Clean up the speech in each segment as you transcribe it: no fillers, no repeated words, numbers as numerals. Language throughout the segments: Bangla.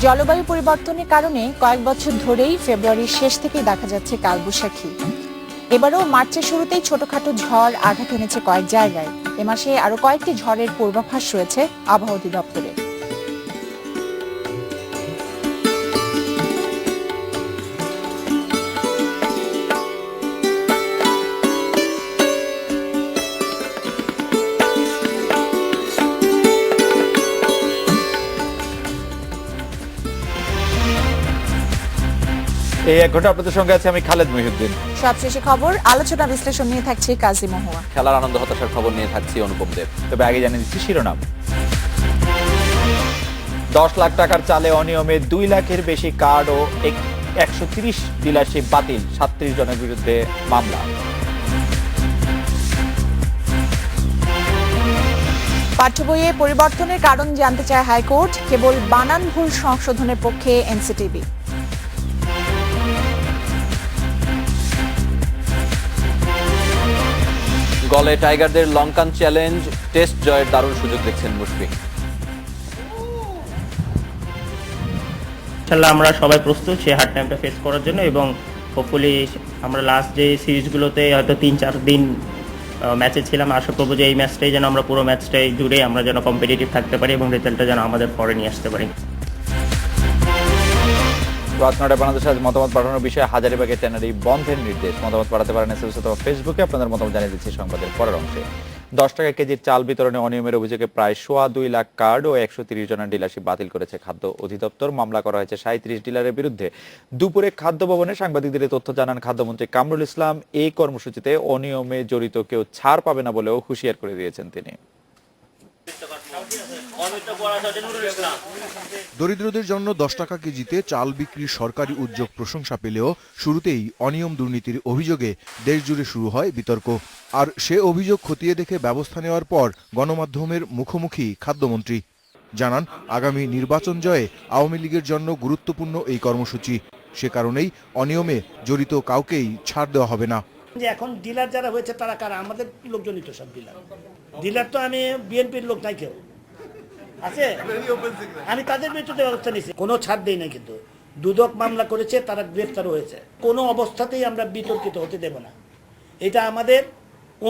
জলবায়ু পরিবর্তনের কারণে কয়েক বছর ধরেই ফেব্রুয়ারির শেষ থেকেই দেখা যাচ্ছে কালবৈশাখী। এবারও মার্চের শুরুতেই ছোটখাটো ঝড় আঘাত এনেছে কয়েক জায়গায়। এ মাসে আরো কয়েকটি ঝড়ের পূর্বাভাস রয়েছে আবহাওয়া অধিদপ্তরে। এই এক ঘন্টা আপনাদের সঙ্গে আছে আমি খালেদ মহিউদ্দিন। সবশেষে খবর, আলোচনা বিশ্লেষণ নিয়ে থাকছে কাজী মহুয়া। খেলার আনন্দ হতাশার খবর নিয়ে থাকছি অনুপম দেব। তবে আগে জানিয়ে দিচ্ছি শিরোনাম। 10 লাখ টাকার চালে অনিয়মে 2 লাখের বেশি কার্ড ও 130 ডিলারশিপ বাতিল, 37 জনের বিরুদ্ধে মামলা। পাঠ্য বইয়ে পরিবর্তনের কারণ জানতে চায় হাইকোর্ট, কেবল বানান ভুল সংশোধনের পক্ষে এনসিটিবি। গলে টাইগারদের লঙ্কান চ্যালেঞ্জ, টেস্ট জয়ের দারুণ সুযোগ দেখছেন মুশফিক। ইনশাআল্লাহ আমরা সবাই প্রস্তুত সেই হার্ড টাইমটা ফেস করার জন্য, এবং হোপফুলি আমরা লাস্ট যে সিরিজগুলোতে হয়তো 3-4 দিন ম্যাচে ছিলাম, আশা করবো যে এই ম্যাচটাই যেন আমরা পুরো ম্যাচটাই জুড়ে আমরা যেন কম্পিটিটিভ থাকতে পারি এবং রেজাল্টটা যেন আমাদের পরে নিয়ে আসতে পারি। বাংলাদেশের মতামত পাঠানোর বিষয়ে হাজারীবাগে ট্যানারি বন্ধের নির্দেশ। মতামত পাঠাতে পারেন এসএমএস অথবা ফেসবুকে। আপনাদের মতামত জানিয়ে দিচ্ছি সংবাদের পরের অংশে। 10 টাকা কেজির চাল বিতরণে অনিয়মের অভিযোগে প্রায় 2.25 লাখ কার্ড ও 130 জনের ডিলারশিপ বাতিল করেছে খাদ্য অধিদপ্তর। মামলা করা হয়েছে 37 ডিলারের বিরুদ্ধে। দুপুরে খাদ্য ভবনে সাংবাদিকদের তথ্য জানান খাদ্যমন্ত্রী কামরুল ইসলাম। এই কর্মসূচিতে অনিয়মে জড়িত কেউ ছাড় পাবে না বলেও হুঁশিয়ার করে দিয়েছেন তিনি। দরিদ্রদের জন্য 10 টাকা কেজিতে চাল বিক্রির সরকারি উদ্যোগ প্রশংসা পেলেও শুরুতেই অনিয়ম দুর্নীতির অভিযোগে দেশজুড়ে শুরু হয় বিতর্ক। আর সে অভিযোগ খতিয়ে দেখে ব্যবস্থা নেওয়ার পর গণমাধ্যমের মুখোমুখি খাদ্যমন্ত্রী জানান, আগামী নির্বাচন জয়ে আওয়ামী লীগের জন্য গুরুত্বপূর্ণ এই কর্মসূচি। সে কারণেই অনিয়মে জড়িত কাউকেই ছাড় দেওয়া হবে না। যে এখন ডিলার যারা হয়েছে তারা কারা? আমাদের লোকজনই তো সব ডিলার। ডিলার তো আমি বিএনপির লোক নাই, কেউ আছে, আমি তাদের বিরুদ্ধে ব্যবস্থা নিয়েছি, কোনো ছাড় দেই নাই। কিন্তু দুদক মামলা করেছে, তারা গ্রেফতার হয়েছে। কোনো অবস্থাতেই আমরা বিতর্কিত হতে দেব না, এটা আমাদের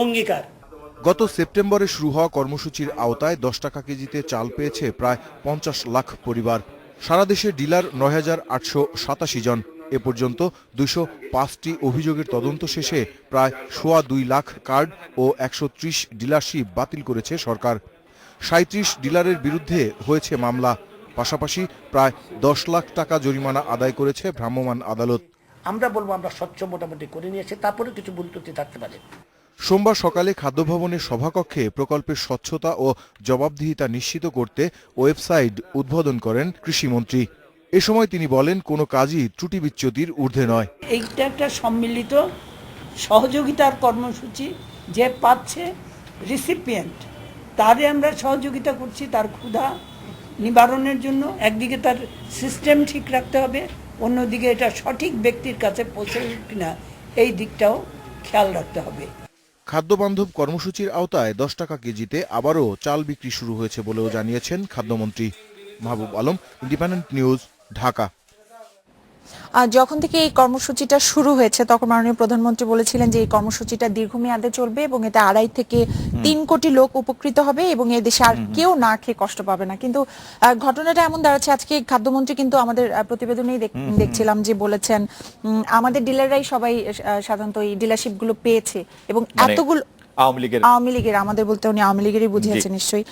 অঙ্গীকার। গত সেপ্টেম্বরে শুরু হওয়া কর্মসূচির আওতায় 10 টাকা কেজিতে চাল পেয়েছে প্রায় 50 লাখ পরিবার। সারা দেশে ডিলার 9,887 জন। এ পর্যন্ত 205টি অভিযোগের তদন্ত শেষে প্রায় 2.25 লাখ কার্ড ও 130 ডিলারশিপ বাতিল করেছে সরকার। 37 ডিলারের বিরুদ্ধে হয়েছে মামলা। পাশাপাশি প্রায় 10 লাখ টাকা জরিমানা আদায় করেছে ভ্রাম্যমাণ আদালত। আমরা বলবো আমরা স্বচ্ছ মোটামুটি করে নিয়েছি, তারপরে কিছু ভুল ত্রুটি থাকতে পারে। সোমবার সকালে খাদ্য ভবনের সভাকক্ষে প্রকল্পের স্বচ্ছতা ও জবাবদিহিতা নিশ্চিত করতে ওয়েবসাইট উদ্বোধন করেন কৃষিমন্ত্রী। এ সময় তিনি বলেন, কোনো কাজই ত্রুটি বিচ্যুতির ঊর্ধ্বে নয়। এইটা একটা সম্মিলিত সহযোগিতার কর্মসূচি। যে পাচ্ছে রিসিপিয়েন্ট, তারে আমরা সহযোগিতা করছি তার ক্ষুধা নিবারণের জন্য। একদিকে তার সিস্টেম ঠিক রাখতে হবে, অন্যদিকে এটা সঠিক ব্যক্তির কাছে পৌঁছে কিনা এই দিকটাও খেয়াল রাখতে হবে। খাদ্যবান্ধব কর্মসূচির আওতায় 10 টাকা কেজিতে আবারও চাল বিক্রি শুরু হয়েছে বলেও জানিয়েছেন খাদ্যমন্ত্রী। Mahbub Alam, independent news, Dhaka. যখন থেকে এই কর্মসূচিটা শুরু হয়েছে তখন মাননীয় প্রধানমন্ত্রী বলেছিলেন যে এই কর্মসূচিটা দীর্ঘমেয়াদে চলবে এবং এতে 2.5 থেকে 3 কোটি লোক উপকৃত হবে এবং এই দেশে আর কেউ না খেয়ে কষ্ট পাবে না। কিন্তু ঘটনাটা এমন দাঁড়াচ্ছে, আজকে খাদ্যমন্ত্রী কিন্তু আমাদের প্রতিবেদনেই দেখছিলাম যে বলেছেন আমাদের ডিলাররাই সবাই সাধারণত এই ডিলারশিপ গুলো পেয়েছে এবং এতগুলো আওয়ামী লীগের, আমাদের বলতে উনি আওয়ামী লীগেরই বুঝিয়েছে নিশ্চয়ই।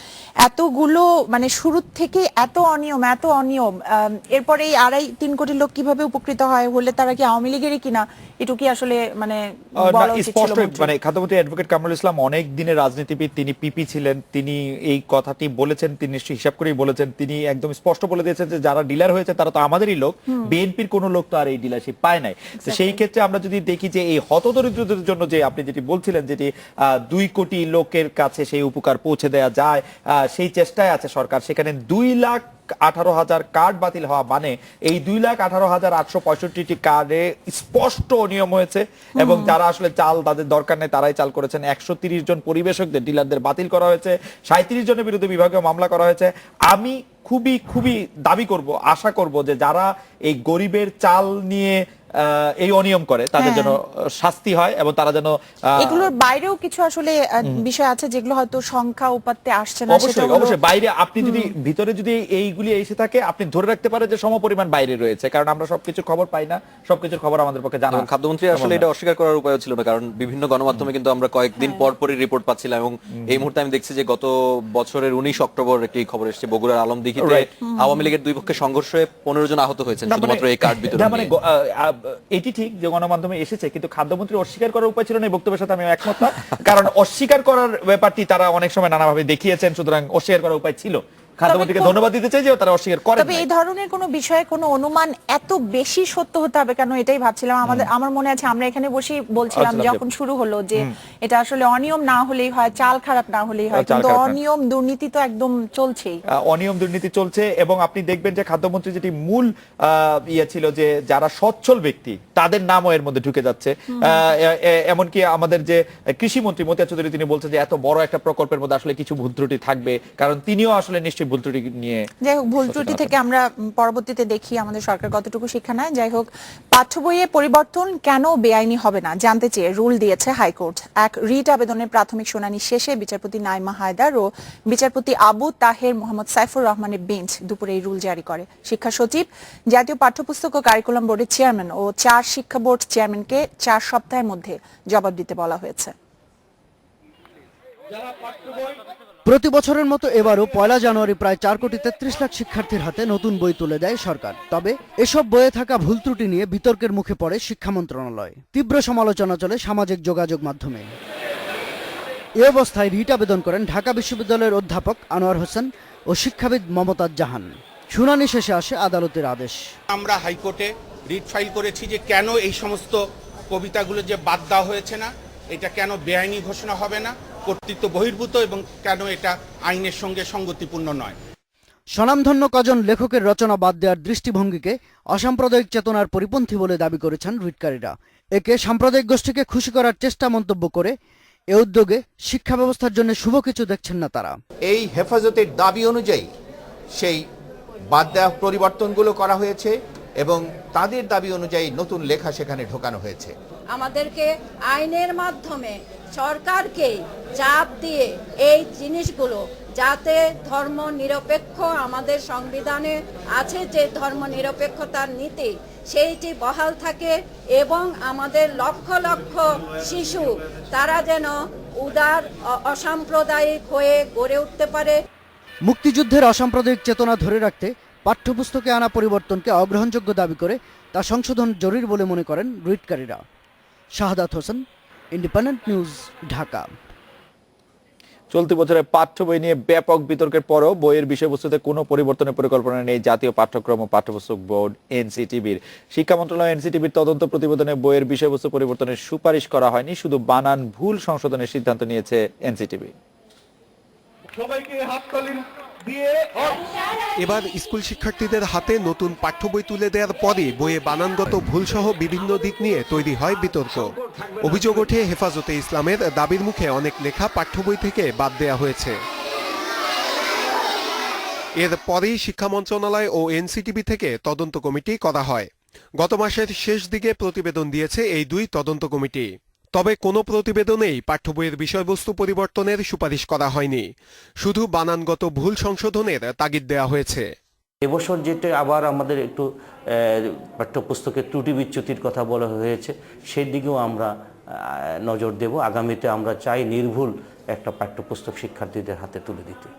এতগুলো মানে শুরু থেকে এত অনিয়ম এরপরে এই 2.5-3 কোটি লোক কিভাবে উপকৃত হয় হলে তারা কি আওয়ামী লীগেরই কিনা এটুকি আসলে মানে বলা উচিত ছিল। মানে খাদ্যমন্ত্রী অ্যাডভোকেট কামরুল ইসলাম অনেক দিনের রাজনীতিবিদ, তিনি পিপি ছিলেন, তিনি এই কথাটি বলেছেন, তিনি নিশ্চয়ই হিসাব করেই বলেছেন। তিনি একদম স্পষ্ট বলে দিয়েছেন যে যারা ডিলার হয়েছে তারা তো আমাদেরই লোক, বিএনপির কোনো লোক তো আর এই ডিলারশিপ পায় নাই। তো সেই ক্ষেত্রে আমরা যদি দেখি যে এই হতদরিদ্রদের জন্য যে আপনি যেটি বলছিলেন যেটি 2 কোটি লোকের কাছে সেই উপকার পৌঁছে দেওয়া যায়, সেই চেষ্টায় আছে সরকার। সেখানে 2,18,000 কার্ড বাতিল হওয়া মানে এই 2,18,865টি কার্ডে স্পষ্ট অনিয়ম হয়েছে এবং যারা আসলে চাল তাদের দরকার নেই তারাই চাল করেছেন। 130 জন পরিবেশকদের, ডিলারদের বাতিল করা হয়েছে। 37 জনের বিরুদ্ধে বিভাগীয় মামলা করা হয়েছে। আমি খুবই খুবই দাবি করব, আশা করব যে যারা এই গরিবের চাল নিয়ে এই অনিয়ম করে তাদের যেন শাস্তি হয় এবং তারা যেন এগুলোর বাইরেও কিছু আসলে বিষয় আছে যেগুলো হয়তো সংখ্যা উপাত্তে আসছে না, সেটা অবশ্যই হলো অবশ্যই বাইরে আপনি যদি ভিতরে যদি এইগুলি এসে থাকে আপনি ধরে রাখতে পারেন যে সমপরিমাণ বাইরে রয়েছে, কারণ আমরা সবকিছুর খবর পাই না, সবকিছুর খবর আমাদের পক্ষে জানা। এবং খাদ্যমন্ত্রী আসলে এটা অস্বীকার করার উপায় ছিল না, কারণ বিভিন্ন গণমাধ্যমে কিন্তু আমরা কয়েকদিন পর পরই রিপোর্ট পাচ্ছিলাম এবং এই মুহূর্তে আমি দেখছি যে গত বছরের 19 অক্টোবর একটি খবর এসেছে বগুড়ার আলমদিঘিতে আওয়ামী লীগের দুই পক্ষে সংঘর্ষে 15 জন আহত হয়েছেন শুধুমাত্র এই কার্ড বিতরণ মানে নিয়ে। এটি ঠিক যে গণমাধ্যমে এসেছে, কিন্তু খাদ্যমন্ত্রী অস্বীকার করার উপায় ছিল না, এই বক্তব্যের সাথে আমি একমত না, কারণ অস্বীকার করার ব্যাপারটি তারা অনেক সময় নানাভাবে দেখিয়েছেন, সুতরাং অস্বীকার করার উপায় ছিল। খাদ্যমন্ত্রীকে ধন্যবাদ দিতে চাই যে তারা অস্বীকার করেন। তবে এই ধরনের কোনো বিষয়ে কোনো অনুমান এত বেশি সত্য হতে হবে কেন, এটাই ভাবছিলাম। আমার মনে আছে আমরা এখানে বসেই বলছিলাম যখন শুরু হলো যে এটা আসলে অনিয়ম না হলেই হয়, চাল খারাপ না হলেই হয়, কিন্তু অনিয়ম দুর্নীতি তো একদম চলছেই। অনিয়ম দুর্নীতি চলছে এবং আপনি দেখবেন যে খাদ্যমন্ত্রী যেটি মূল ইয়ে ছিল যে যারা সচ্ছল ব্যক্তি তাদের নামও এর মধ্যে ঢুকে যাচ্ছে। এমনকি আমাদের যে কৃষিমন্ত্রী মতিয়া চৌধুরী তিনি বলছেন যে এত বড় একটা প্রকল্পের মধ্যে আসলে কিছু ভুল ত্রুটি থাকবে, কারণ তিনিও আসলে নিশ্চয়ই ভুল ত্রুটি নিয়ে। যাই হোক, ভুল ত্রুটি থেকে আমরা পরবর্তীতে দেখি আমাদের সরকার কতটুকু শিক্ষা নেয়। যাই হোক, পাঠ্য বইয়ে পরিবর্তন কেন বেআইনি হবে না জানতে চেয়ে রুল দিয়েছে হাইকোর্ট। এক রিট আবেদনের প্রাথমিক শুনানি শেষে বিচারপতি নাইমা হায়দার ও বিচারপতি আবু তাহের মোহাম্মদ সাইফুর রহমানের বেঞ্চ দুপুরে এই রুল জারি করে। শিক্ষা সচিব, জাতীয় পাঠ্যপুস্তক ও কারিকুলাম বোর্ডের চেয়ারম্যান ও 4 শিক্ষা বোর্ড চেয়ারম্যানকে 4 সপ্তাহের মধ্যে জবাব দিতে বলা হয়েছে। প্রতি বছরের মতো এবারও 1 জানুয়ারি প্রায় 4,33 লাখ শিক্ষার্থীর হাতে নতুন বই তুলে দেয় সরকার। তবে এসব বইয়ে থাকা ভুল ত্রুটি নিয়ে বিতর্কের মুখে পড়ে শিক্ষা মন্ত্রণালয়। তীব্র সমালোচনা চলে সামাজিক যোগাযোগ মাধ্যমে। এ অবস্থায় রিট আবেদন করেন ঢাকা বিশ্ববিদ্যালয়ের অধ্যাপক আনোয়ার হোসেন ও শিক্ষাবিদ মমতাজ জাহান। শুনানি শেষে আসে আদালতের আদেশ। আমরা হাইকোর্টে রিট ফাইল করেছি যে কেন এই সমস্ত কবিতাগুলো যে বাদ দেওয়া হয়েছে না, এটা কেন বেআইনি ঘোষণা হবে না, কর্তৃত্ব বহির্ভূত, এবং কেন এটা আইনের সঙ্গে সঙ্গতিপূর্ণ নয়। স্বনামধন্য কজন লেখকের রচনা বাদ দেওয়ার দৃষ্টিভঙ্গিকে অসাম্প্রদায়িক চেতনার পরিপন্থী বলে দাবি করেছেন রিটকারীরা। একে সাম্প্রদায়িক গোষ্ঠীকে খুশি করার চেষ্টা মন্তব্য করে এ উদ্যোগে শিক্ষা ব্যবস্থার জন্য শুভ কিছু দেখছেন না তারা। এই হেফাজতের দাবি অনুযায়ী সেই বাদ দেওয়া পরিবর্তনগুলো করা হয়েছে এবং তাদের দাবি অনুযায়ী নতুন লেখা সেখানে ঢোকানো হয়েছে। আমাদেরকে আইনের মাধ্যমে সরকারকে চাপ দিয়ে এই জিনিসগুলো যাতে ধর্ম নিরপেক্ষ, আমাদের সংবিধানে আছে যে ধর্ম নিরপেক্ষতার নীতি, সেইটি বহাল থাকে এবং আমাদের লক্ষ লক্ষ শিশু তারা যেন উদার অসাম্প্রদায়িক হয়ে গড়ে উঠতে পারে। মুক্তিযুদ্ধের অসাম্প্রদায়িক চেতনা ধরে রাখতে পাঠ্যপুস্তকে আনা পরিবর্তনকে অগ্রহণযোগ্য দাবি করে তা সংশোধন জরুরি বলে মনে করেন রিটকারীরা। Shahadat Hossain, Independent news, Dhaka. চলতি বছরে পাঠ্য বই নিয়ে ব্যাপক বিতর্কের পরেও বইয়ের বিষয়বস্তুতে কোনো পরিবর্তনের পরিকল্পনা নেই জাতীয় পাঠ্যক্রম ও পাঠ্যপুস্তক বোর্ড এনসিটিবির। শিক্ষা মন্ত্রণালয় এনসিটিবির তদন্ত প্রতিবেদনে বইয়ের বিষয়বস্তু পরিবর্তনের সুপারিশ করা হয়নি, শুধু বানান ভুল সংশোধনের সিদ্ধান্ত নিয়েছে এনসিটিবি। এবার স্কুল শিক্ষার্থীদের হাতে নতুন পাঠ্য বই তুলে দেওয়ার পরে বইয়ে বানানগত ভুলসহ বিভিন্ন দিক নিয়ে তৈরি হয় বিতর্ক। অভিযোগ ওঠে হেফাজতে ইসলামের দাবির মুখে অনেক লেখা পাঠ্য বই থেকে বাদ দেওয়া হয়েছে। এর পরেই শিক্ষা মন্ত্রণালয় ও এনসিটিবি থেকে তদন্ত কমিটি করা হয়। গত মাসের শেষ দিকে প্রতিবেদন দিয়েছে এই দুই তদন্ত কমিটি। তবে কোনো প্রতিবেদনেই পাঠ্য বইয়ের বিষয়বস্তু পরিবর্তনের সুপারিশ করা হয়নি, শুধু বানানগত ভুল সংশোধনের তাগিদ দেওয়া হয়েছে। এবছর যেটা আবার আমাদের একটু পাঠ্যপুস্তকের ত্রুটি বিচ্যুতির কথা বলা হয়েছে, সেই দিকেও আমরা নজর দেব। আগামীতে আমরা চাই নির্ভুল একটা পাঠ্যপুস্তক শিক্ষার্থীদের হাতে তুলে দিতে।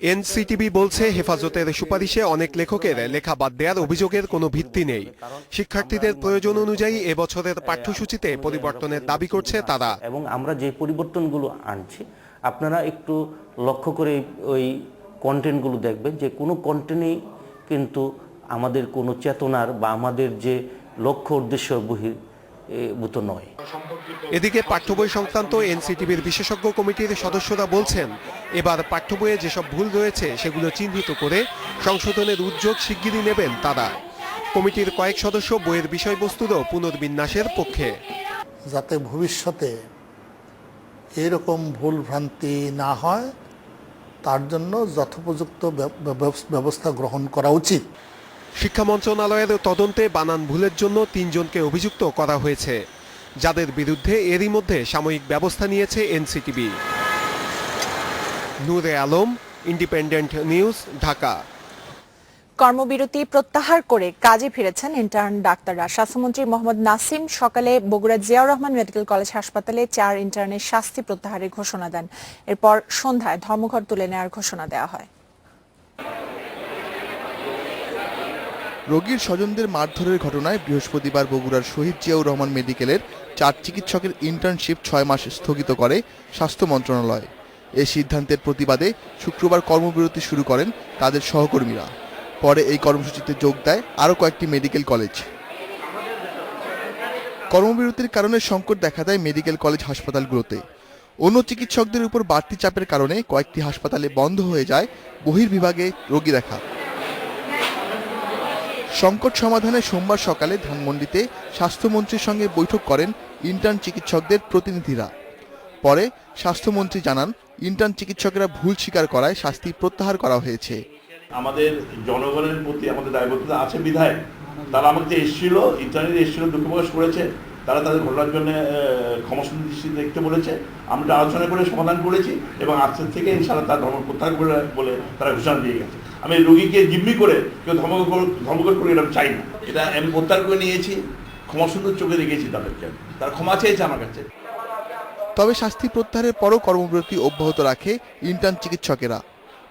এনসিটিবি বলছে হেফাজতের সুপারিশে অনেক লেখকের লেখা বাদ দেওয়ার অভিযোগের কোনো ভিত্তি নেই। শিক্ষার্থীদের প্রয়োজন অনুযায়ী এবছরের পাঠ্যসূচিতে পরিবর্তনের দাবি করছে তারা। এবং আমরা যে পরিবর্তনগুলো আনছি, আপনারা একটু লক্ষ্য করে ওই কন্টেন্টগুলো দেখবেন যে কোনো কন্টেন্টই কিন্তু আমাদের কোনো চেতনার বা আমাদের যে লক্ষ্য উদ্দেশ্য বহির্ভূত নয়। এদিকে পাঠ্য বই সংক্রান্ত এনসিটিবির বিশেষজ্ঞ কমিটির সদস্যরা বলছেন, এবার পাঠ্য বইয়ে যেসব ভুল রয়েছে সেগুলো চিহ্নিত করে সংশোধনের উদ্যোগ শিগগিরই নেবেন তারা। কমিটির কয়েক সদস্য বইয়ের বিষয়বস্তুরও পুনর্বিন্যাসের পক্ষে। যাতে ভবিষ্যতে এরকম ভুল ভ্রান্তি না হয় তার জন্য যথোপযুক্ত ব্যবস্থা গ্রহণ করা উচিত। শিক্ষা মন্ত্রণালয়ের তদন্তে বানান ভুলের জন্য 3 জনকে অভিযুক্ত করা হয়েছে, যাদের বিরুদ্ধে এরই মধ্যে সাময়িক ব্যবস্থা নিয়েছে এনসিটিবি। নূরে আলম, ইন্ডিপেন্ডেন্ট নিউজ, ঢাকা। কর্মবিরতি প্রত্যাহার করে কাজে ফিরেছেন ইন্টার্ন ডাক্তাররা। স্বাস্থ্যমন্ত্রী মোহাম্মদ নাসিম সকালে বগুড়া জিয়াউর রহমান মেডিকেল কলেজ হাসপাতালে 4 ইন্টার্নের শাস্তি প্রত্যাহারের ঘোষণা দেন। এরপর সন্ধ্যায় ধর্মঘট তুলে নেওয়ার ঘোষণা দেওয়া হয়। রোগীর স্বজনদের মারধরের ঘটনায় বৃহস্পতিবার বগুড়ার শহীদ জিয়াউর রহমান মেডিকেলের 4 চিকিৎসকের ইন্টার্নশিপ 6 মাস স্থগিত করে স্বাস্থ্য মন্ত্রণালয়। এই সিদ্ধান্তের প্রতিবাদে শুক্রবার কর্মবিরতি শুরু করেন তাদের সহকর্মীরা। পরে এই কর্মসূচিতে যোগ দেয় আরও কয়েকটি মেডিকেল কলেজ। কর্মবিরতির কারণে সংকট দেখা দেয় মেডিকেল কলেজ হাসপাতালগুলোতে। অন্য চিকিৎসকদের উপর বাড়তি চাপের কারণে কয়েকটি হাসপাতালে বন্ধ হয়ে যায় বহির্বিভাগে রোগী দেখা। সংকট সমাধানে সোমবার সকালে ধানমন্ডিতে স্বাস্থ্যমন্ত্রীর সঙ্গে বৈঠক করেন ইন্টার্ন চিকিৎসকদের প্রতিনিধিরা। পরে স্বাস্থ্যমন্ত্রী জানান, ইন্টার্ন চিকিৎসকেরা ভুল স্বীকার করায় শাস্তি প্রত্যাহার করা হয়েছে। আমাদের জনগণের প্রতি আমাদের দায়বদ্ধতা আছে বিধায় তারা আমাকে এসেছিল, ইন্টারনেটে এসেছিল, দুঃখ প্রকাশ করেছে, তারা তাদের ঘটনার জন্য ক্ষমাসুন্দর দৃষ্টি দেখতে বলেছে। আমরা আলোচনা করে সমাধান করেছি এবং আজকের থেকে ইনশাআল্লাহ তার ধর্ম প্রত্যাহার করে বলে তারা ঘোষণা দিয়ে গেছে। আমি রোগীকে জিম্মি করে কেউ ধর্মঘট করে এটা চাই না। এটা আমি প্রত্যাহার করে নিয়েছি, ক্ষমাসুন্দর চোখে রেখেছি তাদেরকে, তারা ক্ষমা চেয়েছে আমার কাছে। তবে শাস্তি প্রত্যাহারের পরও কর্মবিরতি অব্যাহত রাখে ইন্টার্ন চিকিৎসকেরা।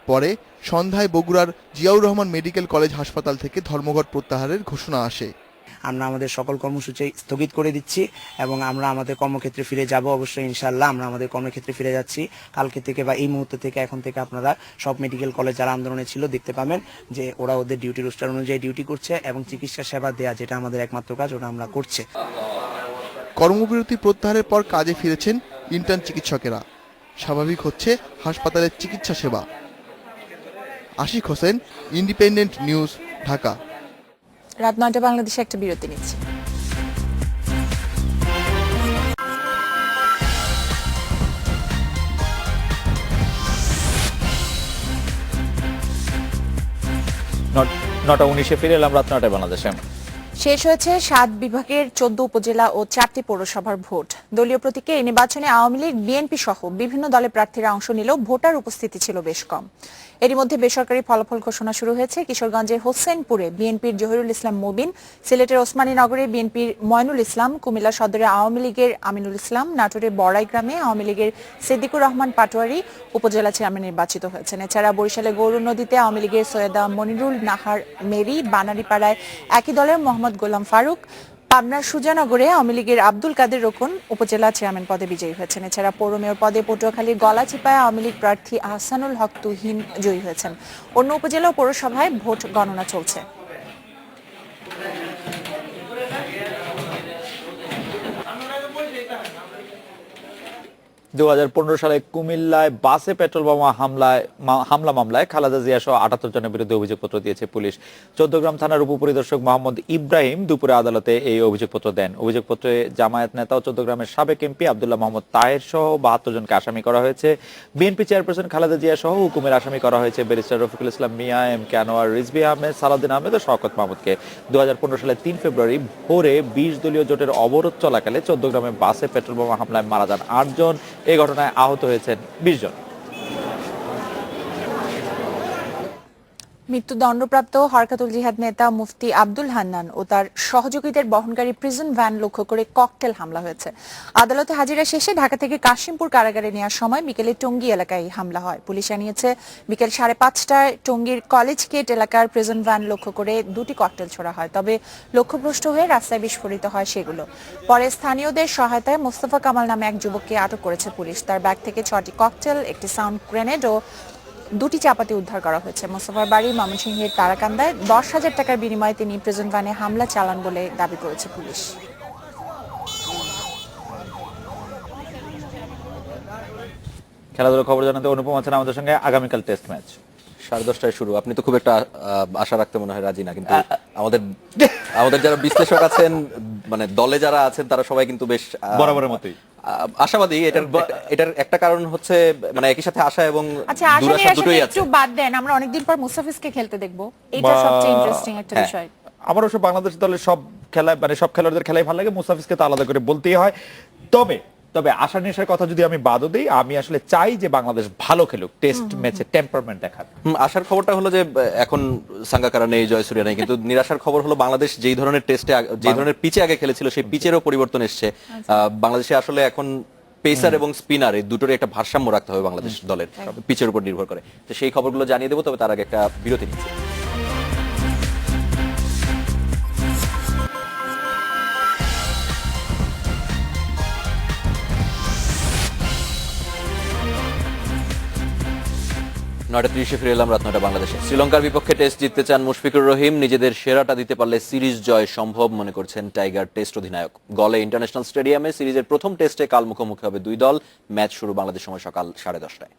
পরে সন্ধ্যায় বগুড়ার জিয়াউর রহমান মেডিকেল কলেজ হাসপাতাল থেকে ধর্মঘট প্রত্যাহারের ঘোষণা আসে। আমরা আমাদের সকল কর্মসূচি স্থগিত করে দিচ্ছি এবং আমরা আমাদের কর্মক্ষেত্রে ফিরে যাব। অবশ্যই ইনশাআল্লাহ আমরা আমাদের কর্মক্ষেত্রে ফিরে যাচ্ছি। কালকে থেকে বা এই মুহূর্ত থেকে এখন থেকে আপনারা সব মেডিকেল কলেজ যারা আন্দোলনে ছিল দেখতে পাবেন যে ওরা ওদের ডিউটি রোস্টার অনুযায়ী ডিউটি করছে এবং চিকিৎসা সেবা দেয়া যেটা আমাদের একমাত্র কাজ ওটা আমরা করছি। কর্মবিরতি প্রত্যাহারের পর কাজে ফিরেছেন ইন্টার্ন চিকিৎসকেরা। স্বাভাবিক হচ্ছে হাসপাতালের চিকিৎসা সেবা। Ashik Hossain, Independent news, Dhaka. রাত 9টা বাংলাদেশে একটা বিরতি নিচ্ছি। নটা 19-এ ফিরে এলাম রাত 9টায় বাংলাদেশে। শেষ হয়েছে 7 বিভাগের 14 উপজেলা ও 4টি পৌরসভার ভোট। দলীয় প্রতীকে এই নির্বাচনে আওয়ামী লীগ, বিএনপি সহ বিভিন্ন দলের প্রার্থীরা অংশ নিলেও ভোটার উপস্থিতি ছিল বেশ কম। এরই মধ্যে বেসরকারি ফলাফল ঘোষণা শুরু হয়েছে। কিশোরগঞ্জের হোসেনপুরে বিএনপির জহিরুল ইসলাম মুবিন, সিলেটের ওসমানীনগরে বিএনপির ময়নুল ইসলাম, কুমিল্লা সদরে আওয়ামী লীগের আমিনুল ইসলাম, নাটোরের বড়াই গ্রামে আওয়ামী লীগের সিদ্দিকুর রহমান পাটোয়ারি উপজেলা চেয়ারম্যান নির্বাচিত হয়েছেন। এছাড়া বরিশালে গৌর নদীতে আওয়ামী লীগের সৈয়দা মনিরুল নাহার মেরি, বানারীপাড়ায় একই দলের মোহাম্মদ গোলাম ফারুক, পাবনার সুজানগরে আওয়ামী লীগের আব্দুল কাদের রোকন উপজেলা চেয়ারম্যান পদে বিজয়ী হয়েছেন। এছাড়া পৌর মেয়র পদে পটুয়াখালীর গলাচিপায় আওয়ামী লীগ প্রার্থী আহসানুল হক তুহিন জয়ী হয়েছেন। অন্য উপজেলা ও পৌরসভায় ভোট গণনা চলছে। 2015 সালে কুমিল্লায় বাসে পেট্রোল বোমা হামলা মামলায় খালেদা জিয়া সহ 78 জনের বিরুদ্ধে অভিযোগপত্র দিয়েছে পুলিশ। চৌদ্দগ্রাম থানার উপপরিদর্শক মোহাম্মদ ইব্রাহিম দুপুরে আদালতে এই অভিযোগপত্র দেন। অভিযোগপত্রে জামায়াত নেতা ও চৌদ্দগ্রামের সাবেক এমপি আব্দুল্লাহ মোহাম্মদ তাহের সহ 72 জনকে আসামি করা হয়েছে। বিএনপি চেয়ারপারসন খালেদা জিয়া সহ হুকুমের আসামি করা হয়েছে barrister Rafiqul Islam Mia, M K Anwar, Rizvi Ahmed, Salauddin Ahmed ও শওকত মাহমুদকে। 2015 সালের 3 ফেব্রুয়ারি ভোরে 20 দলীয় জোটের অবরোধ চলাকালে চৌদ্দগ্রামে বাসে পেট্রোল বোমা হামলায় মারা যান 8 জন। এই ঘটনায় আহত হয়েছেন 20 জন। মৃত্যুদণ্ডপ্রাপ্ত হরকাতুল জিহাদ নেতা মুফতি আব্দুল হান্নান ও তার সহযোগীদের বহনকারী প্রিজন ভ্যান লক্ষ্য করে ককটেল হামলা হয়েছে। আদালতে হাজিরা শেষে ঢাকা থেকে কাশিমপুর কারাগারে নেওয়ার সময় বিকেলে টঙ্গী এলাকায় হামলা হয়। পুলিশ জানিয়েছে বিকেল 5:30টায় টঙ্গীর কলেজ গেট এলাকার প্রিজন ভ্যান লক্ষ্য করে 2টি ককটেল ছোড়া হয়, তবে লক্ষ্যভ্রষ্ট হয়ে রাস্তায় বিস্ফোরিত হয় সেগুলো। পরে স্থানীয়দের সহায়তায় মোস্তফা কামাল নামে এক যুবককে আটক করেছে পুলিশ। তার ব্যাগ থেকে 6টি ককটেল, একটি সাউন্ড গ্রেনেড ও 2টি চাপাতি উদ্ধার করা হয়েছে। মোস্তফার বাড়ি ময়মনসিংহের তারাকান্দায়। 10,000 টাকার বিনিময়ে তিনি প্রিজন ভ্যানে হামলা চালান বলে দাবি করেছে পুলিশ। খেলাধুলার খবর জানাতে অনুপম আছেন আমাদের সঙ্গে। আগামীকাল টেস্ট ম্যাচ 10:30টায় শুরু। আপনি তো খুব একটা আশা রাখতে মনে হয় রাজি না, কিন্তু আমাদের যারা বিশ্লেষক আছেন, মানে দলে যারা আছেন, তারা সবাই কিন্তু বেশ বরাবরের মতোই আশাবাদী। এটার একটা কারণ হচ্ছে মানে একই সাথে আশা এবং আচ্ছা আশা দুরাশা নিয়ে দুটোই আছে। একটু বাদ দেন, আমরা অনেকদিন পর মুস্তাফিজকে খেলতে দেখবো, এটা সবচেয়ে ইন্টারেস্টিং একটা বিষয়। আমার অবশ্য বাংলাদেশ দলের সব খেলা মানে সব খেলোয়াড়দের খেলাই ভালো লাগে, মুস্তাফিজকে তো আলাদা করে বলতেই হয়। তবে আশা নিশার কথা যদি আমি বাদও দিই, আমি আসলে চাই যে বাংলাদেশ ভালো খেলুক, টেস্ট ম্যাচে টেম্পারমেন্ট দেখাক। আশার খবরটা হলো যে এখন সাঙ্গাকারা নেই, জয়সূর্য নেই, কিন্তু নিরাশার খবর হলো বাংলাদেশ যেই ধরনের টেস্টে যে ধরনের পিচে আগে খেলেছিল সেই পিচেরও পরিবর্তন এসছে। বাংলাদেশে আসলে এখন পেসার এবং স্পিনার এই দুটোর একটা ভারসাম্য রাখতে হবে বাংলাদেশ দলের, পিচের উপর নির্ভর করে। তো সেই খবরগুলো জানিয়ে দেবো, তবে তার আগে একটা বিরতি নিচ্ছি। নয়টা 30 ফিরে এলাম, রাত 9টা বাংলাদেশে। শ্রীলঙ্কার বিপক্ষে টেস্ট জিততে চান মুশফিকুর রহিম। নিজেদের সেরাটা দিতে পারলে সিরিজ জয় সম্ভব মনে করছেন টাইগার টেস্ট অধিনায়ক। গলে ইন্টারন্যাশনাল স্টেডিয়ামে সিরিজের প্রথম টেস্টে কাল মুখোমুখি হবে দুই দল। ম্যাচ শুরু বাংলাদেশ সময় সকাল 10:30টায়।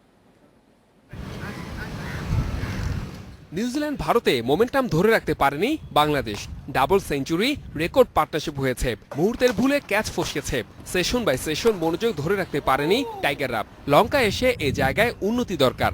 নিউজিল্যান্ড ভারতে মোমেন্টাম ধরে রাখতে পারেনি Bangladesh. Double century, record partnership হয়েছে, মুহূর্তের ভুলে ক্যাচ ফসকেছে। সেশন বাই সেশন মনোযোগ ধরে রাখতে পারেনি টাইগাররা। লঙ্কা এসে এ জায়গায় উন্নতি দরকার।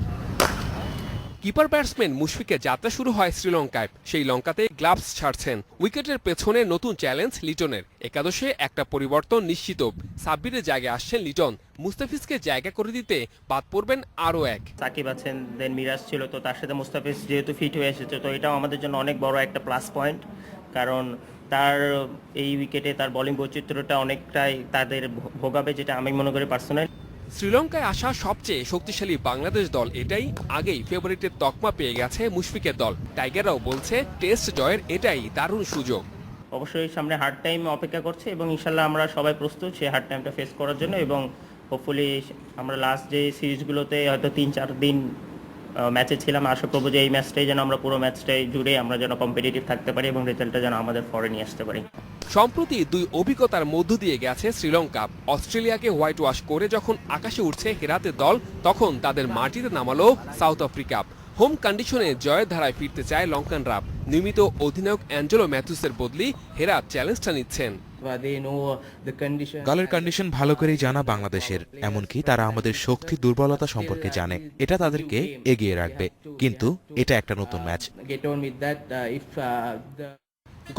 কিপার ব্যাটসম্যান মুশফিকের যাত্রা শুরু হয় শ্রীলঙ্কায়। সেই লঙ্কাতে গ্লাভস ছাড়ছেন। উইকেটের পেছনে নতুন চ্যালেঞ্জ লিটনের। একাদশে একটা পরিবর্তন নিশ্চিত। সাব্বিরের জায়গায় আসছেন লিটন। মুস্তাফিজকে জায়গা করে দিতে বাদ পড়বেন আরও এক। সাকিব আছেন, দেন মিরাজ ছিল, তো তার সাথে মুস্তাফিজ যেহেতু ফিট হয়ে এসেছে, তো এটাও আমাদের জন্য অনেক বড় একটা প্লাস পয়েন্ট। কারণ তার এই উইকেটে তার বোলিং বৈচিত্র্যটা অনেকটাই তাদের ভোগাবে, যেটা আমি মনে করি পার্সোনাল। শ্রীলঙ্কায় আসা সবচেয়ে শক্তিশালী বাংলাদেশ দল এটাই। আগেই ফেভারিটের তকমা পেয়ে গেছে মুশফিকের দল। টাইগাররাও বলছে টেস্ট জয়ের এটাই দারুণ সুযোগ। অবশ্যই সামনে হার্ড টাইম অপেক্ষা করছে এবং ইনশাল্লাহ আমরা সবাই প্রস্তুত সেই হার্ড টাইমটা ফেস করার জন্য। এবং হোপফুলি আমরা লাস্ট যে সিরিজগুলোতে হয়তো 3-4 দিন ম্যাচে ছিলাম, আশা করবো যে এই ম্যাচটাই যেন আমরা পুরো ম্যাচটাই জুড়ে আমরা যেন কম্পিটিটিভ থাকতে পারি এবং রেজাল্টটা যেন আমাদের ফরে নিয়ে আসতে পারি। সম্প্রতি দুই অভিজ্ঞতার মধ্য দিয়ে গেছে শ্রীলঙ্কা। অস্ট্রেলিয়াকে হোয়াইট ওয়াশ করে যখন আকাশে উঠছে হেরাতের দল, তখন তাদের মাটিতে নামালো সাউথ আফ্রিকা। হোম কন্ডিশনে জয়ের ধারায় ফিরতে চায় লঙ্কানরা। নিয়মিত অধিনায়ক অ্যাঞ্জেলো ম্যাথুসের বদলি হেরাত চ্যালেঞ্জটা নিচ্ছেন। গালের কন্ডিশন ভালো করেই জানা বাংলাদেশের, এমনকি তারা আমাদের শক্তি দুর্বলতা সম্পর্কে জানে। এটা তাদেরকে এগিয়ে রাখবে, কিন্তু এটা একটা নতুন ম্যাচ।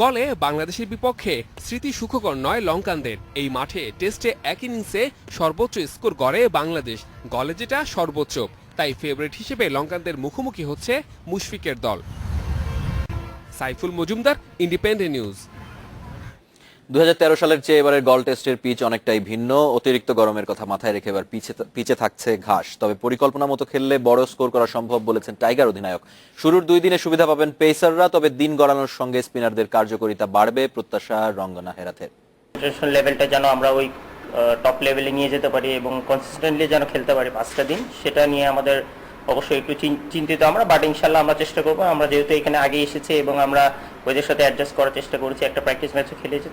গলে বাংলাদেশের বিপক্ষে স্মৃতি সুখকর নয় লঙ্কানদের। এই মাঠে টেস্টে এক ইনিংসে সর্বোচ্চ স্কোর গড়ে বাংলাদেশ, গলে যেটা সর্বোচ্চ। তাই ফেভারিট হিসেবে লঙ্কানদের মুখোমুখি হচ্ছে মুশফিকের দল। Saiful Majumdar, independent news. 2013 সালের চেয়ে এবারের গল টেস্টের পিচ অনেকটাই ভিন্ন। অতিরিক্ত গরমের কথা মাথায় রেখে এবার পিচে থাকছে ঘাস। তবে পরিকল্পনা মতো খেললে বড় স্কোর করা সম্ভব বলেছেন টাইগার অধিনায়ক। শুরুর 2 দিনে সুবিধা পাবেন পেসাররা, তবে দিন গড়ানোর সঙ্গে স্পিনারদের কার্যকারিতা বাড়বে, প্রত্যাশা রঙ্গনা হেরাথের। লেভেলটা যেন আমরা ওই টপ লেভেলে নিয়ে যেতে পারি এবং কনসিস্টেন্টলি যেন খেলতে পারি 5টা দিন, সেটা নিয়ে আমাদের অবশ্যই একটু চিন্তিত আমরা। বাট ইনশাল্লাহ আমরা চেষ্টা করবো। আমরা যেহেতু এখানে আগে এসেছি এবং আমরা ওদের সাথে অ্যাডজাস্ট করার চেষ্টা করেছি, একটা প্র্যাকটিস ম্যাচও খেলেছি।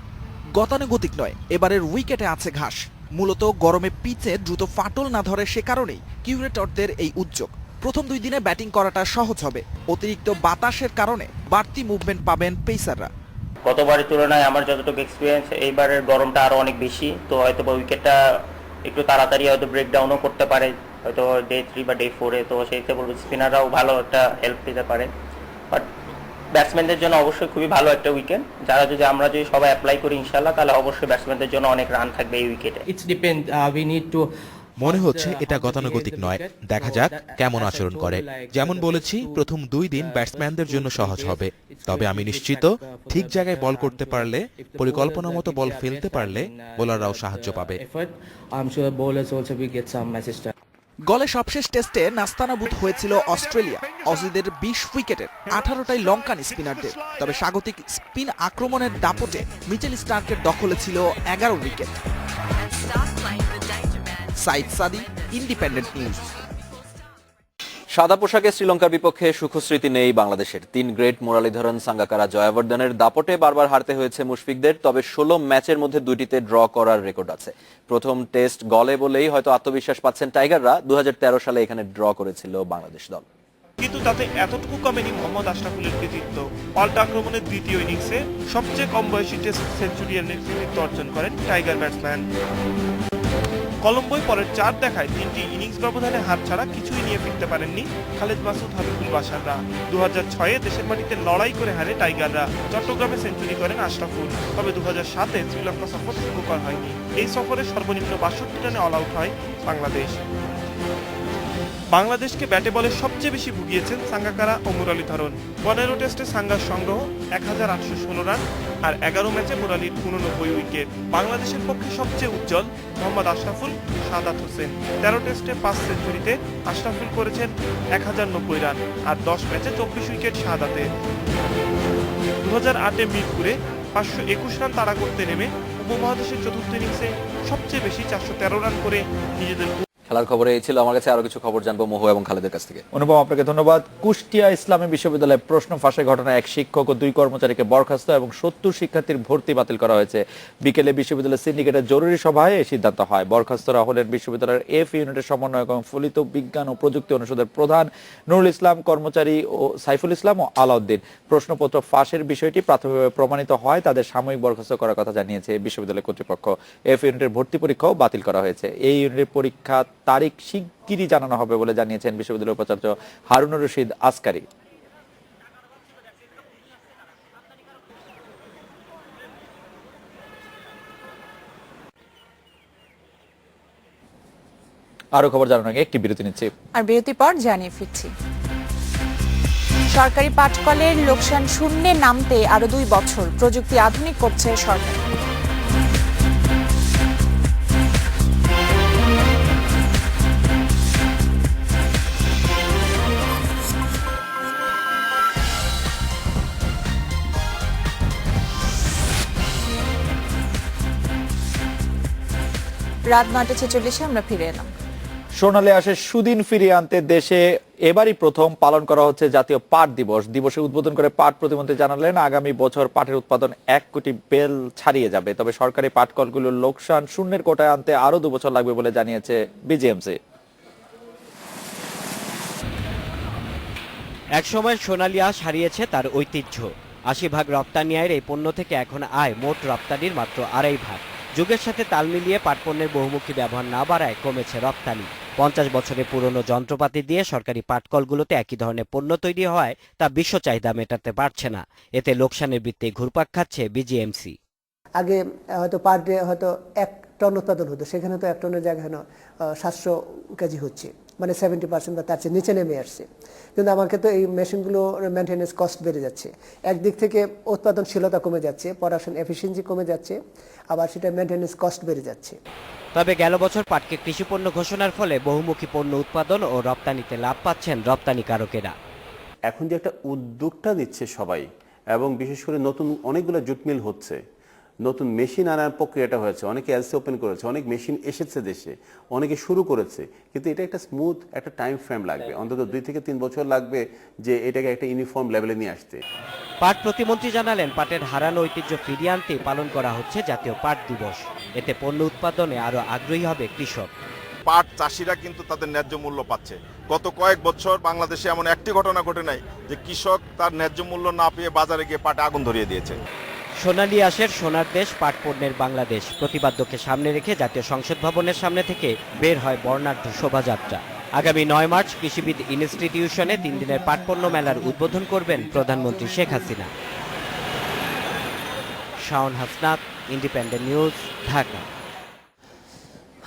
গতানুগতিক নয়, এবারের উইকেটে আছে ঘাস। মূলত গরমে পিচে দ্রুত ফাটল না ধরে সে কারণেই কিউরেটরদের এই উদ্যোগ। প্রথম 2 দিনে ব্যাটিং করাটা সহজ হবে। অতিরিক্ত বাতাসের কারণে বাড়তি মুভমেন্ট পাবেন পেসাররা। গতবারের তুলনায় আমার যতটুকু এক্সপিরিয়েন্স, এইবারের গরমটা আরো অনেক বেশি, তো হয়তো উইকেটটা একটু তাড়াতাড়ি হয়তো ব্রেকডাউনও করতে পারে, হয়তো ডে 3 বা ডে 4-এ। তো সেইতে বলবো স্পিনাররাও ভালো একটা হেল্প দিতে পারে। বাট ব্যাটসম্যানদের জন্য অবশ্যই খুবই ভালো একটা উইকেট। আমরা যদি সবাই অ্যাপ্লাই করি ইনশাল্লাহ, তাহলে অবশ্যই ব্যাটসম্যানদের জন্য অনেক রান থাকবে এই উইকেটে। মনে হচ্ছে এটা গতানুগতিক নয়, দেখা যাক কেমন আচরণ করে। যেমন বলেছি, প্রথম 2 দিন ব্যাটসম্যানদের জন্য সহজ হবে, তবে আমি নিশ্চিত ঠিক জায়গায় বল করতে পারলে, পরিকল্পনা মতো বল ফেলতে পারলে বোলাররাও সাহায্য পাবে। গলে সবশেষ টেস্টে নাস্তানাবুদ হয়েছিল অস্ট্রেলিয়া। অজিদের 20 উইকেটের 18টাই লঙ্কান স্পিনারদের। তবে স্বাগতিক স্পিন আক্রমণের দাপটে মিচেল স্টার্কের দখলে ছিল 11 উইকেট। সাইদ সাদি, ইন্ডিপেন্ডেন্ট নিউজ। সাদা পোশাকে শ্রীলঙ্কার বিপক্ষে সুখস্মৃতি নেই বাংলাদেশের। 3 গ্রেট মুরালীধরন, সাঙ্গাকারা, জয়াবর্ধনের দাপটে বারবার হারতে হয়েছে মুশফিকদের। তবে 16 ম্যাচের মধ্যে 2টিতে ড্র করার রেকর্ড আছে। প্রথম টেস্ট গলে বলেই হয়তো আত্মবিশ্বাস পাচ্ছেন টাইগাররা। 2013 সালে এখানে ড্র করেছিল বাংলাদেশ দল, কিন্তু তাতে এতটুকু কমেনি মোহাম্মদ আশরাফুলের কৃতিত্ব। পাল্টা আক্রমণের দ্বিতীয় ইনিংসে সবচেয়ে কম বয়সী টেস্ট সেঞ্চুরিয়ানের কৃতিত্ব অর্জন করেন টাইগার ব্যাটসম্যান। কলম্বোয় পরের 4 দেখায় 3টি ইনিংস ব্যবধানে হার ছাড়া কিছুই নিয়ে ফিরতে পারেননি খালেদ মাসুদ, হাবিবুল বাশাররা। 2006-এ দেশের মাটিতে লড়াই করে হারে টাইগাররা। চট্টগ্রামে সেঞ্চুরি করেন আশরাফুল। তবে 2007-এ শ্রীলঙ্কা সফর সুখকর হয়নি। এই সফরে সর্বনিম্ন 62 রানে অল আউট হয় বাংলাদেশ। বাংলাদেশকে ব্যাটে বলে সবচেয়ে বেশি ভুগিয়েছেন সাঙ্গাকারা ও মুরালীধরন। 15 টেস্টে সাঙ্গার সংগ্রহ 1816 রান আর 11 ম্যাচে মুরালির 89 উইকেট। বাংলাদেশের পক্ষে সবচেয়ে উজ্জ্বল মোহাম্মদ আশরাফুল, সাদাত হোসেন। 13 টেস্টে 5 সেঞ্চুরিতে আশরাফুল করেছেন 1090 রান আর 10 ম্যাচে 24 উইকেট সাদাতে। 2008-এ মিরপুরে 521 রান তাড়া করতে নেমে উপমহাদেশের চতুর্থ ইনিংসে সবচেয়ে বেশি 413 রান করে নিজেদের খেলার খবরে এই ছিল। আমার কাছে আরো কিছু খবর জানবো মোহ এবং খালেদের কাছ থেকে। অনুপম, আপনাকে ধন্যবাদ। কুষ্টিয়া ইসলামী বিশ্ববিদ্যালয়ে প্রশ্ন ফাঁসের ঘটনায় 1 শিক্ষক ও 2 কর্মচারীকে বরখাস্ত এবং 70 শিক্ষার্থীর ভর্তি বাতিল করা হয়েছে। বিকেলে বিশ্ববিদ্যালয় সিন্ডিকেটের জরুরি সভায় এই সিদ্ধান্ত হয়। বরখাস্তরা হলেন বিশ্ববিদ্যালয়ের F ইউনিটের সমন্বয়ক এবং ফলিত বিজ্ঞান ও প্রযুক্তি অনুষদের প্রধান নুরুল ইসলাম, কর্মচারী ও সাইফুল ইসলাম ও আলাউদ্দিন। প্রশ্নপত্র ফাঁসের বিষয়টি প্রাথমিকভাবে প্রমাণিত হয় তাদের সাময়িক বরখাস্ত করার কথা জানিয়েছে বিশ্ববিদ্যালয় কর্তৃপক্ষ। F ইউনিটের ভর্তি পরীক্ষাও বাতিল করা হয়েছে। এই ইউনিটের পরীক্ষা তারিখ শিগগিরই জানানো হবে বলে জানিয়েছেন বিশ্ববিদ্যালয়ের উপাচার্য হারুনুর রশিদ আসকারী। আরো খবর জানানোর আগে একটি বিরতি নিচ্ছি, আর বিরতি পর জানিয়ে ফিরছি। সরকারি পাটকলের লোকসান শূন্যে নামতে আরো 2 বছর, প্রযুক্তি আধুনিক করছে সরকার। রাত 9:46 আমরা ফিরে এলাম। সোনালী আঁশের সুদিন ফিরিয়ে আনতে দেশে এবারই প্রথম পালন করা হচ্ছে জাতীয় পাট দিবস। দিবসে উদ্বোধন করে পাট প্রতিমন্ত্রী জানালেন আগামী বছর পাটের উৎপাদন 1 কোটি বেল ছাড়িয়ে যাবে। তবে সরকারি পাটকলগুলোর লোকসান শূন্যের কোটায় আনতে আরো 2 বছর লাগবে বলে জানিয়েছে বিজিএমসি। একসময় সোনালী আঁশ হারিয়েছে তার ঐতিহ্য। 80% রপ্তানি আয়ের এই পণ্য থেকে এখন আয় মোট রপ্তানির মাত্র 2.5%। যুগের সাথে তাল মিলিয়ে পাট পণ্যের বহুমুখী ব্যবহার না বাড়ায় কমেছে রপ্তানি। 50 বছরের পুরনো যন্ত্রপাতি দিয়ে সরকারি পাটকলগুলোতে একই ধরনের পণ্য তৈরি হয় তা বিশ্ব চাহিদা মেটাতে পারছে না। এতে লোকসানের বৃত্তে ঘুরপাক খাচ্ছে বিজিএমসি। আগে হয়তো পার ডে হয়তো 1 টন উৎপাদন হতো, সেখানে তো 1 টনের জায়গায় 700 কেজি হচ্ছে, মানে 70% বা তার চেয়ে নিচে নেমে আসছে। কিন্তু আমার ক্ষেত্রে এই মেশিনগুলোর মেনটেন্যান্স কস্ট বেড়ে যাচ্ছে। একদিক থেকে উৎপাদনশীলতা কমে যাচ্ছে, প্রোডাকশন এফিসিয়েন্সি কমে যাচ্ছে, আবার সেটা মেনটেন্যান্স কস্ট বেড়ে যাচ্ছে। তবে গেল বছর পাটকে কৃষিপণ্য ঘোষণার ফলে বহুমুখী পণ্য উৎপাদন ও রপ্তানিতে লাভ পাচ্ছেন রপ্তানিকারকেরা। এখন যে একটা উদ্যোগটা নিচ্ছে সবাই, এবং বিশেষ করে নতুন অনেকগুলো জুট মিল হচ্ছে, নতুন মেশিন আনার প্রক্রিয়াটা হয়েছে, অনেকে এলসি ওপেন করেছে, অনেক মেশিন এসেছে দেশে, অনেকে শুরু করেছে, কিন্তু এটা একটা স্মুথ একটা টাইম ফ্রেম লাগবে, অন্তত 2 থেকে 3 বছর লাগবে যে এটাকে একটা ইউনিফর্ম লেভেলে নিয়ে আসতে। পাট প্রতিমন্ত্রী জানালেন পাটের হারানো ঐতিহ্য ফিরিয়ে আনতে পালন করা হচ্ছে জাতীয় পাট দিবস। এতে পণ্য উৎপাদনে আরো আগ্রহী হবে কৃষক। পাট চাষিরা কিন্তু তাদের ন্যায্য মূল্য পাচ্ছে। গত কয়েক বছর বাংলাদেশে এমন একটি ঘটনা ঘটে নাই যে কৃষক তার ন্যায্য মূল্য না পেয়ে বাজারে গিয়ে পাটে আগুন ধরিয়ে দিয়েছে। সোনালী আঁশের সোনার দেশ পাট পণ্যের বাংলাদেশ প্রতিপাদ্যকে সামনে রেখে জাতীয় সংসদ ভবনের সামনে থেকে বের হয় বর্ণাঢ্য শোভাযাত্রা। আগামী 9 মার্চ কৃষিবিদ ইনস্টিটিউশনে 3 দিনের পাট পণ্য মেলার উদ্বোধন করবেন প্রধানমন্ত্রী শেখ হাসিনা। Shaon Hasnat, independent news, Dhaka.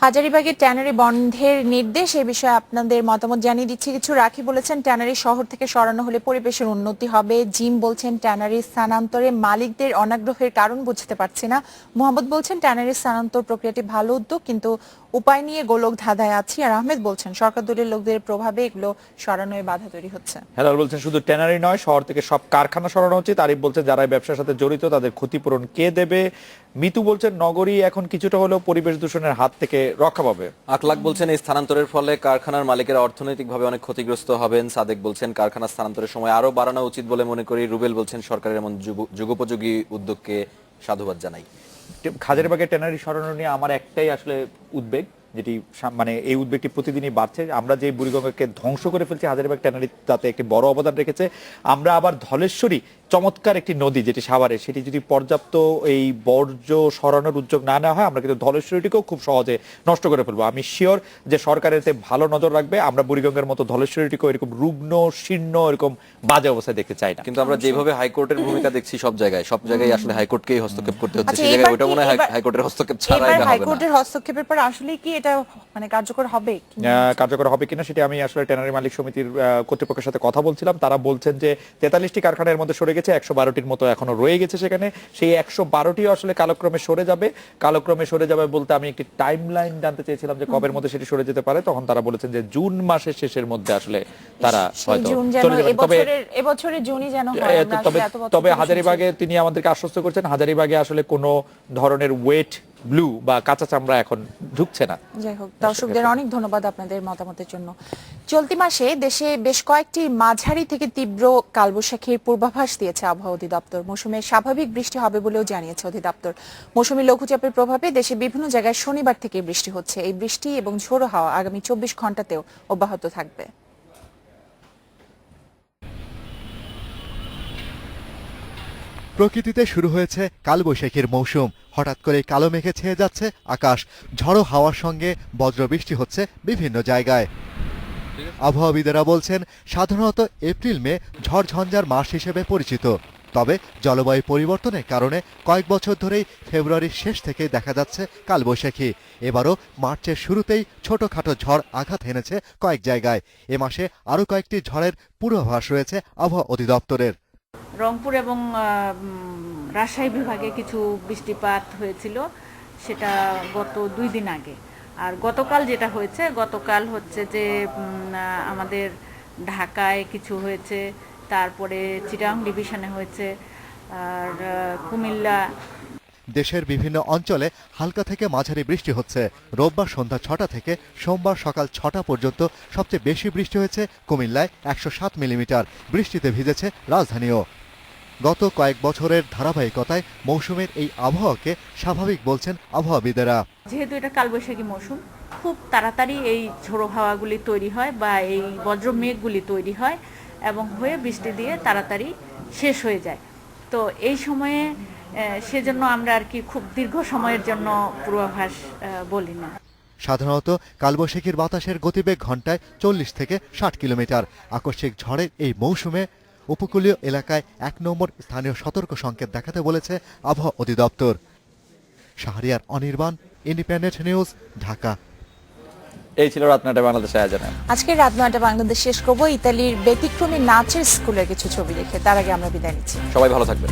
হাজারীবাগের ট্যানারি বন্ধের নির্দেশ, এই বিষয়ে আপনাদের মতামত জানিয়ে দিচ্ছি কিছু। রাখি বলেছেন ট্যানারি শহর থেকে সরানো হলে পরিবেশের উন্নতি হবে। জিম বলছেন ট্যানারি স্থানান্তরে মালিকদের অনাগ্রহের কারণ বুঝতে পারছি না। মোহাম্মদ বলছেন ট্যানারি স্থানান্তর প্রক্রিয়াটি ভালো উদ্যোগ, কিন্তু উপায় নিয়ে গোলক ধাঁধায় আছি। আর আহমেদ বলছেন সরকার দলের লোকদের প্রভাবে এগুলো সরানোয় বাধা তৈরি হচ্ছে। হেলাল বলছেন শুধু ট্যানারি নয়, শহর থেকে সব কারখানা সরানো উচিত। আরিফ বলছেন যারা ব্যবসার সাথে জড়িত তাদের ক্ষতিপূরণ কে দেবে। মিতু বলছেন নগরী এখন কিছুটা হলেও পরিবেশ দূষণের হাত থেকে রক্ষা পাবে। আকলাক বলছেন এই স্থানান্তরের ফলে কারখানার মালিকেরা অর্থনৈতিকভাবে অনেক ক্ষতিগ্রস্ত হবেন। সাদেক বলছেন কারখানা স্থানান্তরের সময় আরো বাড়ানো উচিত বলে মনে করি। রুবেল বলছেন সরকারের এমন যুগোপযোগী উদ্যোগকে সাধুবাদ জানাই। হাজারীবাগের ট্যানারি সরানো নিয়ে আমার একটাই আসলে উদ্বেগ যেটি মানে এই উদ্বেগটি প্রতিদিনই বাড়ছে। আমরা যে বুড়িগঙ্গাকে ধ্বংস করে ফেলছি, হাজারীবাগ ট্যানারি তাতে একটি বড় অবদান রেখেছে। আমরা আবার ধলেশ্বরী চমৎকার একটি নদী যেটি সাভারে, সেটি যদি পর্যাপ্ত এই বর্জ্য সরানোর উদ্যোগ না নেওয়া হয়, আমরা কিন্তু ধলেশ্বরীটিকেও খুব সহজে নষ্ট করে ফেলবো। আমি শিওর যে সরকার এতে ভালো নজর রাখবে। আমরা বুড়িগঙ্গার মতো ধলেশ্বরীটিকেও এরকম রুগ্ন শীর্ণ এরকম বাজে অবস্থায় দেখতে চাই না। কিন্তু আমরা যেভাবে হাইকোর্টের ভূমিকা দেখছি সব জায়গায় আসলে হাইকোর্টকেই হস্তক্ষেপ করতে হচ্ছে, সেই জায়গায় ওটা মনে হয় হাইকোর্টের হস্তক্ষেপ ছাড়াই হবে না। হাইকোর্টের হস্তক্ষেপের পর আসলে কি এটা মানে কার্যকর হবে কিনা সেটি আমি আসলে ট্যানারি মালিক সমিতির কর্তৃপক্ষের সাথে কথা বলছিলাম। তারা বলছেন যে 43টি কারখানার মধ্যে সরে গেছে, 112টির মতো এখনো রয়ে গেছে সেখানে। সেই 112টিও আসলে কালক্রমে সরে যাবে বলতে আমি একটি টাইমলাইন জানতে চেয়েছিলাম যে কবের মধ্যে সেটি সরে যেতে পারে। তখন তারা বলেছেন যে জুন মাসের শেষের মধ্যে আসলে তারা হয়তো এবছরের জুনই যেন হয়। তবে হাজারীবাগে তিনি আমাদেরকে আশ্বস্ত করছেন হাজারীবাগে আসলে কোনো ধরনের ওয়েট ব্লু বা কাঁচা চামড়া এখন ঢুকছে না। যাই হোক, দর্শকদের অনেক ধন্যবাদ আপনাদের মতামতের জন্য। চলতি মাসে দেশে বেশ কয়েকটি মাঝারি থেকে তীব্র কালবৈশাখীর পূর্বাভাস দিয়েছে আবহাওয়া অধিদপ্তর। মৌসুমে স্বাভাবিক বৃষ্টি হবে বলেও জানিয়েছে অধিদপ্তর। মৌসুমী লঘুচাপের প্রভাবে দেশে বিভিন্ন জায়গায় শনিবার থেকে বৃষ্টি হচ্ছে। এই বৃষ্টি এবং ঝোড়ো হাওয়া আগামী 24 ঘন্টাতেও অব্যাহত থাকবে। প্রকৃতিতে শুরু হয়েছে কালবৈশাখীর মৌসুম। হঠাৎ করে কালো মেঘে ছেয়ে যাচ্ছে আকাশ, ঝড়ো হাওয়ার সঙ্গে বজ্রবৃষ্টি হচ্ছে বিভিন্ন জায়গায়। আবহাওয়াবিদেরা বলছেন সাধারণত এপ্রিল মে ঝড়ঝঞ্ঝার মাস হিসেবে পরিচিত, তবে জলবায়ু পরিবর্তনের কারণে কয়েক বছর ধরেই ফেব্রুয়ারির শেষ থেকে দেখা যাচ্ছে কালবৈশাখী। এবারও মার্চের শুরুতেই ছোটখাটো ঝড় আঘাত হেনেছে কয়েক জায়গায়। এ মাসে আরও কয়েকটি ঝড়ের পূর্বাভাস রয়েছে আবহাওয়া অধিদপ্তরের। রংপুর এবং রাজশাহী বিভাগে কিছু বৃষ্টিপাত হয়েছিল, সেটা গত 2 দিন আগে। আর গতকাল যেটা হয়েছে, গতকাল হচ্ছে যে আমাদের ঢাকায় কিছু হয়েছে, তারপরে চিটাগাং ডিভিশনে হয়েছে, আর কুমিল্লা। দেশের বিভিন্ন অঞ্চলে হালকা থেকে মাঝারি বৃষ্টি হচ্ছে। রোববার সন্ধ্যা 6টা থেকে সোমবার সকাল 6টা পর্যন্ত সবচেয়ে বেশি বৃষ্টি হয়েছে কুমিল্লায় 107 মিলিমিটার। বৃষ্টিতে ভিজেছে রাজধানীও। গত কয়েক বছরের ধারাবাহিকতায় মৌসুমের এই আবহাওয়াকে স্বাভাবিক বলছেন আবহাওয়াবিদেরা। যেহেতু এটা কালবৈশাখী মৌসুম, খুব তাড়াতাড়ি এই ঝোড়ো হাওয়াগুলি তৈরি হয় বা এই বজ্র মেঘগুলি তৈরি হয় এবং হয়ে বৃষ্টি দিয়ে তাড়াতাড়ি শেষ হয়ে যায়। তো এই সময়ে সেজন্য আমরা আর কি খুব দীর্ঘ সময়ের জন্য পূর্বাভাস বলি না। সাধারণত কালবৈশাখীর বাতাসের গতিবেগ ঘন্টায় 40 থেকে 60 কিলোমিটার। আকস্মিক ঝড়ের এই মৌসুমে উপকূলীয় এলাকায় 1 নম্বর স্থানীয় সতর্ক সংকেত দেখাতে বলেছে আবহাওয়া অধিদপ্তর। Shahriar Anirban, independent news, Dhaka. এই ছিল রাত 9টায় বাংলাদেশ আয়োজনে। আজকে রাত 9টায় বাংলাদেশ শেষ করব ইতালির ব্যতিক্রমী নাচের স্কুলের কিছু ছবি দেখে। তার আগে আমরা বিদায় নিচ্ছি। সবাই ভালো থাকবেন।